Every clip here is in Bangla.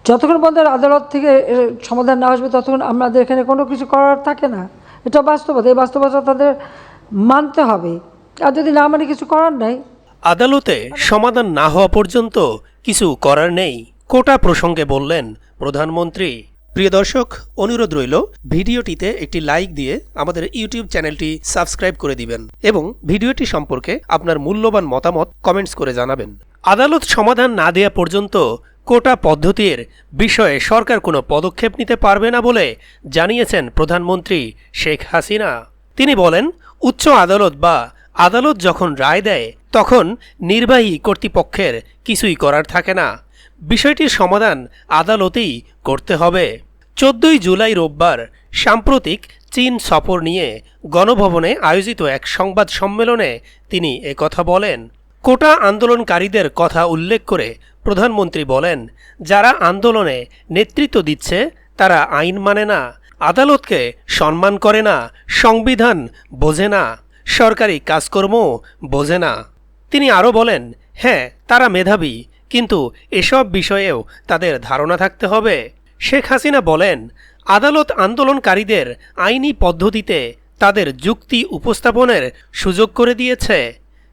যতক্ষণ পর্যন্ত আদালত থেকে এর সমাধান না আসবে ততক্ষণ আমাদের এখানে কোনো কিছু করার থাকে না। এটা বাস্তবতা, এই বাস্তবতা তাদের মানতে হবে, আর যদি না মানে কিছু করার নাই। আদালতে সমাধান না হওয়া পর্যন্ত কিছু করার নেই, কোটা প্রসঙ্গে বললেন প্রধানমন্ত্রী। প্রিয় দর্শক, অনুরোধ রইল ভিডিওটিতে একটি লাইক দিয়ে আমাদের ইউটিউব চ্যানেলটি সাবস্ক্রাইব করে দিবেন এবং ভিডিওটি সম্পর্কে আপনার মূল্যবান মতামত কমেন্টস করে জানাবেন। আদালত সমাধান না দেওয়া পর্যন্ত কোটা পদ্ধতির বিষয়ে সরকার কোনো পদক্ষেপ নিতে পারবে না বলে জানিয়েছেন প্রধানমন্ত্রী শেখ হাসিনা। তিনি বলেন, উচ্চ আদালত বা আদালত যখন রায় দেয় তখন নির্বাহী কর্তৃপক্ষের কিছুই করার থাকে না, বিষয়টির সমাধান আদালতেই করতে হবে। 14 জুলাই রোববার সাম্প্রতিক চীন সফর নিয়ে গণভবনে আয়োজিত এক সংবাদ সম্মেলনে তিনি একথা বলেন। কোটা আন্দোলনকারীদের কথা উল্লেখ করে প্রধানমন্ত্রী বলেন, যারা আন্দোলনে নেতৃত্ব দিচ্ছে তারা আইন মানে না, আদালতকে সম্মান করে না, সংবিধান বোঝে না, সরকারি কাজকর্ম বোঝে না। তিনি আরও বলেন, হ্যাঁ তারা মেধাবী, কিন্তু এসব বিষয়েও তাদের ধারণা থাকতে হবে। শেখ হাসিনা বলেন, আদালত আন্দোলনকারীদের আইনি পদ্ধতিতে তাদের যুক্তি উপস্থাপনের সুযোগ করে দিয়েছে,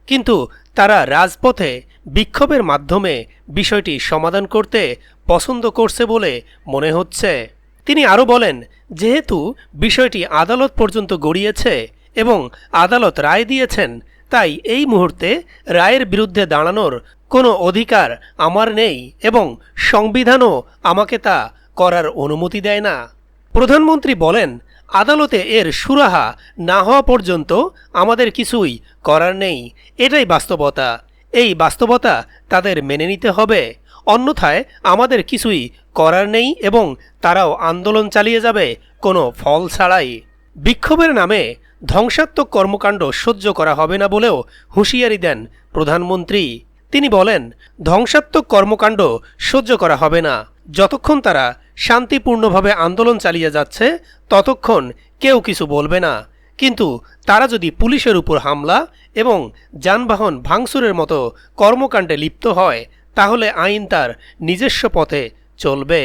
কিন্তু তারা রাজপথে বিক্ষোভের মাধ্যমে বিষয়টি সমাধান করতে পছন্দ করছে বলে মনে হচ্ছে। তিনি আরও বলেন, যেহেতু বিষয়টি আদালত পর্যন্ত গড়িয়েছে এবং আদালত রায় দিয়েছেন, তাই এই মুহূর্তে রায়ের বিরুদ্ধে দাঁড়ানোর কোনো অধিকার আমার নেই এবং সংবিধানও আমাকে তা করার অনুমতি দেয় না। প্রধানমন্ত্রী বলেন, আদালতে এর সুরাহা না হওয়া পর্যন্ত আমাদের কিছুই করার নেই, এটাই বাস্তবতা। এই বাস্তবতা তাদের মেনে নিতে হবে, অন্যথায় আমাদের কিছুই করার নেই এবং তারাও আন্দোলন চালিয়ে যাবে কোনো ফল ছাড়াই। বিক্ষোভের নামে ধ্বংসাত্মক কর্মকাণ্ড সহ্য করা হবে না বলেও হুঁশিয়ারি দেন প্রধানমন্ত্রী। তিনি বলেন, ধ্বংসাত্মক কর্মকাণ্ড সহ্য করা হবে না। যতক্ষণ তারা শান্তিপূর্ণভাবে আন্দোলন চালিয়ে যাচ্ছে ততক্ষণ কেউ কিছু বলবে না, কিন্তু তারা যদি পুলিশের উপর হামলা এবং যানবাহন ভাঙচুরের মতো কর্মকাণ্ডে লিপ্ত হয় তাহলে আইন তার নিজস্ব পথে চলবে।